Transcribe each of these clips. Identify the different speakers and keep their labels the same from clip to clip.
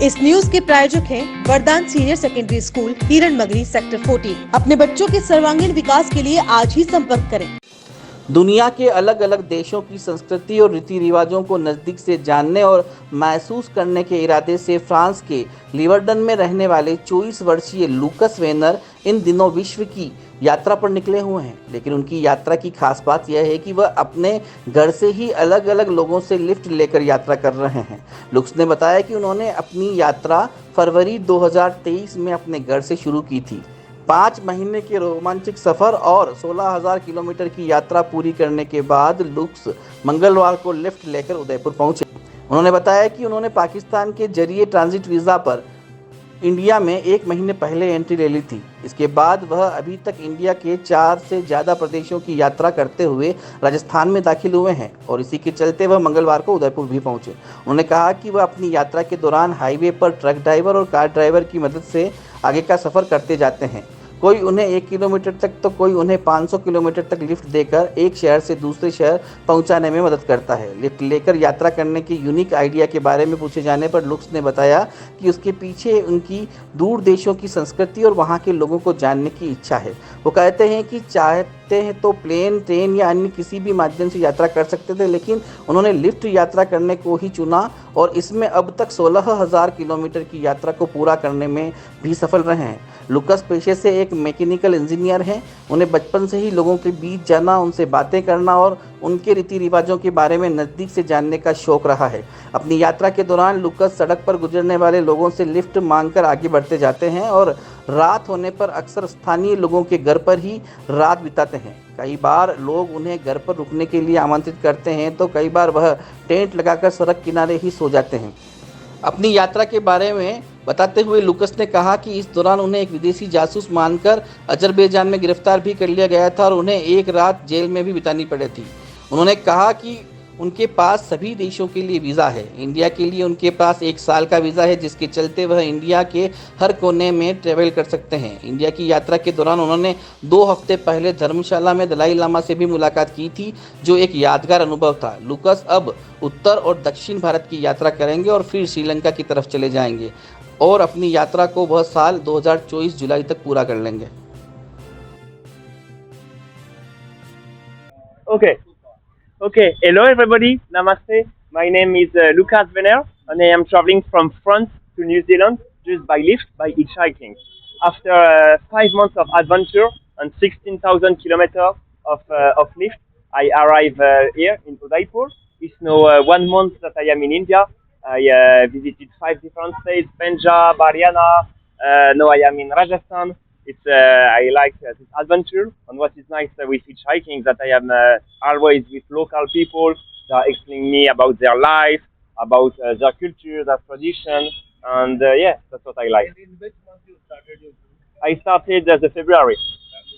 Speaker 1: इस न्यूज के प्रायोजक हैं वरदान सीनियर सेकेंडरी स्कूल, हिरण मगरी, सेक्टर 14। अपने बच्चों के सर्वांगीण विकास के लिए आज ही संपर्क करें।
Speaker 2: दुनिया के अलग अलग देशों की संस्कृति और रीति रिवाजों को नज़दीक से जानने और महसूस करने के इरादे से फ्रांस के लिवर्डन में रहने वाले 24 वर्षीय लूकस वेनर इन दिनों विश्व की यात्रा पर निकले हुए हैं। लेकिन उनकी यात्रा की खास बात यह है कि वह अपने घर से ही अलग अलग लोगों से लिफ्ट लेकर यात्रा कर रहे हैं। लुक्स ने बताया कि उन्होंने अपनी यात्रा फरवरी 2023 में अपने घर से शुरू की थी। 5 महीने के रोमांचक सफर और 16,000 किलोमीटर की यात्रा पूरी करने के बाद लुक्स मंगलवार को लिफ्ट लेकर उदयपुर पहुंचे। उन्होंने बताया कि उन्होंने पाकिस्तान के जरिए ट्रांजिट वीज़ा पर इंडिया में 1 महीने पहले एंट्री ले ली थी। इसके बाद वह अभी तक इंडिया के 4 से ज़्यादा प्रदेशों की यात्रा करते हुए राजस्थान में दाखिल हुए हैं और इसी के चलते वह मंगलवार को उदयपुर भी पहुंचे। उन्होंने कहा कि वह अपनी यात्रा के दौरान हाईवे पर ट्रक ड्राइवर और कार ड्राइवर की मदद से आगे का सफ़र करते जाते हैं। कोई उन्हें 1 किलोमीटर तक तो कोई उन्हें 500 किलोमीटर तक लिफ्ट देकर एक शहर से दूसरे शहर पहुंचाने में मदद करता है। लिफ्ट लेकर यात्रा करने के यूनिक आइडिया के बारे में पूछे जाने पर लुक्स ने बताया कि उसके पीछे उनकी दूर देशों की संस्कृति और वहां के लोगों को जानने की इच्छा है। वो कहते हैं कि चाहते हैं तो प्लेन, ट्रेन या अन्य किसी भी माध्यम से यात्रा कर सकते थे, लेकिन उन्होंने लिफ्ट यात्रा करने को ही चुना और इसमें अब तक 16,000 किलोमीटर की यात्रा को पूरा करने में भी सफल रहे हैं। लुकस पेशे से एक मैकेनिकल इंजीनियर हैं। उन्हें बचपन से ही लोगों के बीच जाना, उनसे बातें करना और उनके रीति रिवाजों के बारे में नज़दीक से जानने का शौक़ रहा है। अपनी यात्रा के दौरान लुकस सड़क पर गुजरने वाले लोगों से लिफ्ट मांगकर आगे बढ़ते जाते हैं और रात होने पर अक्सर स्थानीय लोगों के घर पर ही रात बिताते हैं। कई बार लोग उन्हें घर पर रुकने के लिए आमंत्रित करते हैं तो कई बार वह टेंट लगाकर सड़क किनारे ही सो जाते हैं। अपनी यात्रा के बारे में बताते हुए लुकस ने कहा कि इस दौरान उन्हें एक विदेशी जासूस मानकर अजरबैजान में गिरफ्तार भी कर लिया गया था और उन्हें एक रात जेल में भी बितानी पड़ी थी। उन्होंने कहा कि उनके पास सभी देशों के लिए वीज़ा है। इंडिया के लिए उनके पास 1 साल का वीज़ा है, जिसके चलते वह इंडिया के हर कोने में ट्रैवल कर सकते हैं। इंडिया की यात्रा के दौरान उन्होंने 2 हफ्ते पहले धर्मशाला में दलाई लामा से भी मुलाकात की थी, जो एक यादगार अनुभव था। लुकस अब उत्तर और दक्षिण भारत की यात्रा करेंगे और फिर श्रीलंका की तरफ चले जाएंगे और अपनी यात्रा को वह साल 2024 जुलाई तक पूरा कर लेंगे।
Speaker 3: Okay, hello everybody, namaste. My name is Lucas Venner and I am traveling from France to New Zealand just by lift, by hitchhiking. After 5 months of adventure and 16,000 kilometers of lift, I arrive here in Udaipur. It's now 1 month that I am in India. I visited 5 different states, Punjab, Haryana, now I am in Rajasthan. I like this adventure, and what is nice with hitchhiking that I am always with local people that are explaining me about their life, about their culture, their tradition, and yeah, that's what I like.
Speaker 4: And in which month you started your journey?
Speaker 3: I started as February,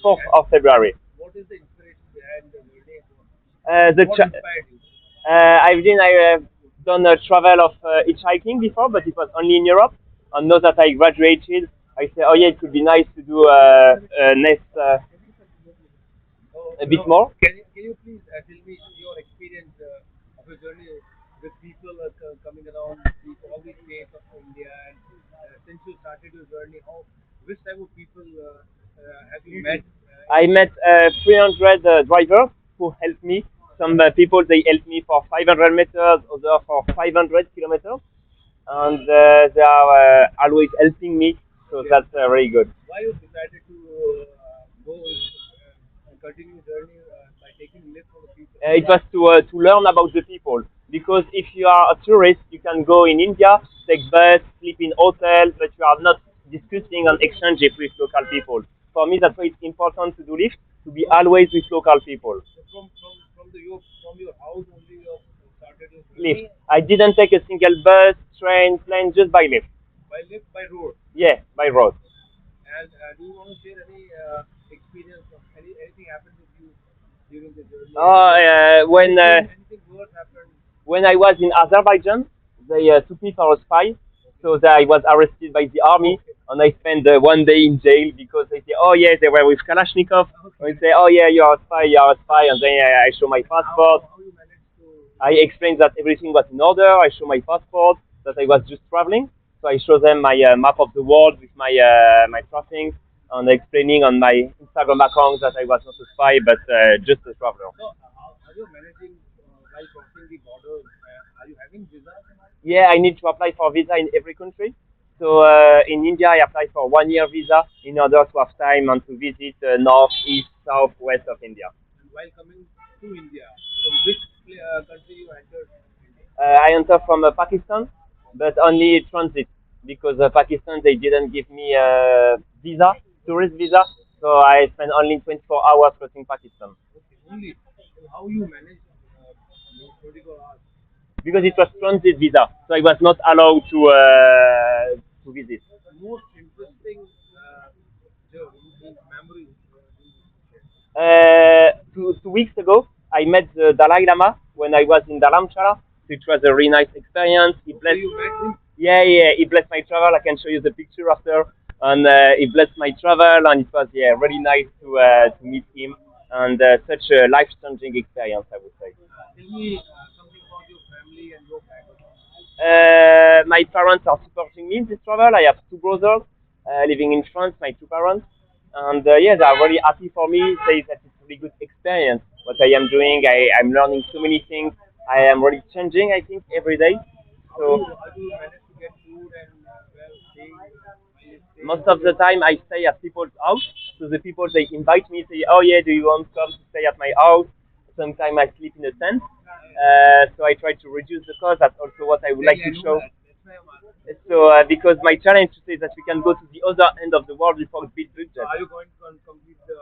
Speaker 3: 4th of February.
Speaker 4: What is the inspiration behind the journey? What
Speaker 3: What
Speaker 4: inspired you?
Speaker 3: I have done a travel of hitchhiking before, but it was only in Europe. And now that I graduated, I say, oh yeah, it could be nice to do next a bit more.
Speaker 4: Can you please tell me your experience of your journey with people coming around all these states of India, and since you started your journey, which type of people have you met?
Speaker 3: I met 300 drivers who helped me. Some people, they helped me for 500 meters, others for 500 kilometers. And they are always helping me, so that's very good.
Speaker 4: Why you decided to go and continue journey by taking lift from the people?
Speaker 3: It was to learn about the people, because if you are a tourist, you can go in India, take bus, sleep in hotels, but you are not discussing and exchanging with local people. For me, that's why it's important to do lift, to be always with local people.
Speaker 4: So from your house only you started your journey?
Speaker 3: Lift. I didn't take a single bus, train, plane, just by lift.
Speaker 4: By lift, by road.
Speaker 3: Yeah, by road.
Speaker 4: And do you want to share any experience of anything happened with you during the journey? Anything worse happened?
Speaker 3: When I was in Azerbaijan, they took me for a spy. So I was arrested by the army, and I spent 1 day in jail because they say, oh yeah, they were with Kalashnikov. And they say, oh yeah, you're a spy, and then I show my passport.
Speaker 4: How you managed to?
Speaker 3: I explained that everything was in order. I show my passport, that I was just traveling. So So I show them my map of the world with my my crossings and explaining on my Instagram account that I was not a spy but just a traveler.
Speaker 4: So, how are you managing while crossing the border? Are you having visas?
Speaker 3: Yeah, I need to apply for visa in every country. So in India, I applied for 1 year visa in order to have time and to visit north, east, south, west of India.
Speaker 4: And while coming to India, from which country you entered India?
Speaker 3: I entered from Pakistan, but only transit because Pakistan they didn't give me a visa, tourist visa. So I spent only 24 hours crossing Pakistan
Speaker 4: Okay, only. So how you manage 24 hours?
Speaker 3: because it was transit visa, so I was not allowed to visit.
Speaker 4: Most interesting memories.
Speaker 3: 2 weeks ago, I met the Dalai Lama when I was in Dharamshala, which was a really nice experience. He
Speaker 4: So
Speaker 3: blessed,
Speaker 4: you met him.
Speaker 3: yeah, he blessed my travel. I can show you the picture after, and he blessed my travel, and it was really nice to meet him, and such a life-changing experience, I would say.
Speaker 4: Tell me something about your family and your background.
Speaker 3: My parents are supporting me in this travel. I have two brothers living in France, my two parents. And yeah, they are really happy for me. Say that it's a really good experience. What I am doing, I'm learning so many things. I am really changing, I think, every day. So
Speaker 4: How do you manage to get food and staying?
Speaker 3: most of the time I stay at people's house. So the people they invite me, say, oh yeah, do you want to come to stay at my house? Sometimes I sleep in a tent. So I try to reduce the cost. That's also what I would like to show. So because my challenge to say that we can go to the other end of the world without big budget.
Speaker 4: Are you going to complete the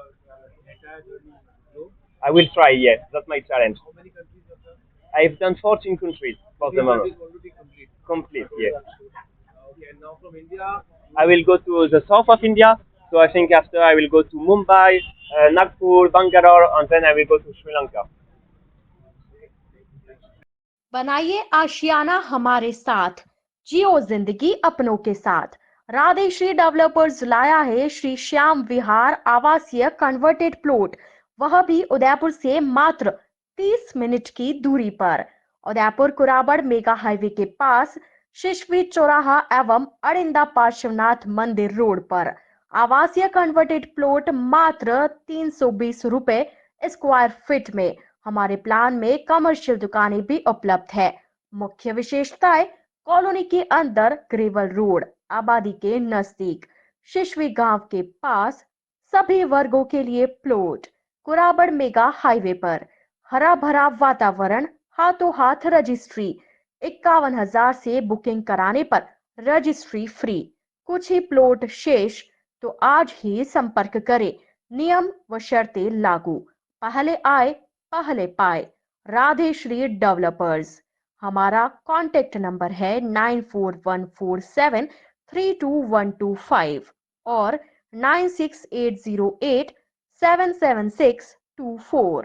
Speaker 4: entire journey alone?
Speaker 3: I will try. Yes, that's my challenge.
Speaker 4: How many countries have you done?
Speaker 3: I've done 14 countries for the moment.
Speaker 4: Countries already complete.
Speaker 3: Complete. Yes.
Speaker 4: Okay, and now from India,
Speaker 3: I will go to the south of India. So I think after I will go to Mumbai, Nagpur, Bangalore, and then I will go to Sri Lanka.
Speaker 1: बनाइए आशियाना हमारे साथ, जियो जिंदगी अपनों के साथ। Radhe Shri developers लाया है श्री श्याम विहार आवासीय कन्वर्टेड प्लॉट, वह भी उदयपुर से मात्र 30 मिनट की दूरी पर। उदयपुर कुराबड़ मेगा हाईवे के पास शिशवी चौराहा एवं अड़िंदा पार्श्वनाथ मंदिर रोड पर आवासीय कन्वर्टेड प्लॉट मात्र 320 रुपए स्क्वायर फीट में। हमारे प्लान में कमर्शियल दुकानें भी उपलब्ध है। मुख्य विशेषताएं, कॉलोनी के अंदर ग्रेवल रोड, आबादी के नजदीक, शिशवी गांव के पास, सभी वर्गों के लिए प्लॉट, कुराबड़ मेगा हाईवे पर, हरा भरा वातावरण, हाथों हाथ रजिस्ट्री। 51,000 से बुकिंग कराने पर रजिस्ट्री फ्री। कुछ ही प्लॉट शेष, तो आज ही संपर्क करें। नियम व शर्तें लागू। पहले आए पहले पाए। राधे श्री डेवलपर्स। हमारा कॉन्टेक्ट नंबर है 9414732125 और 9680877624।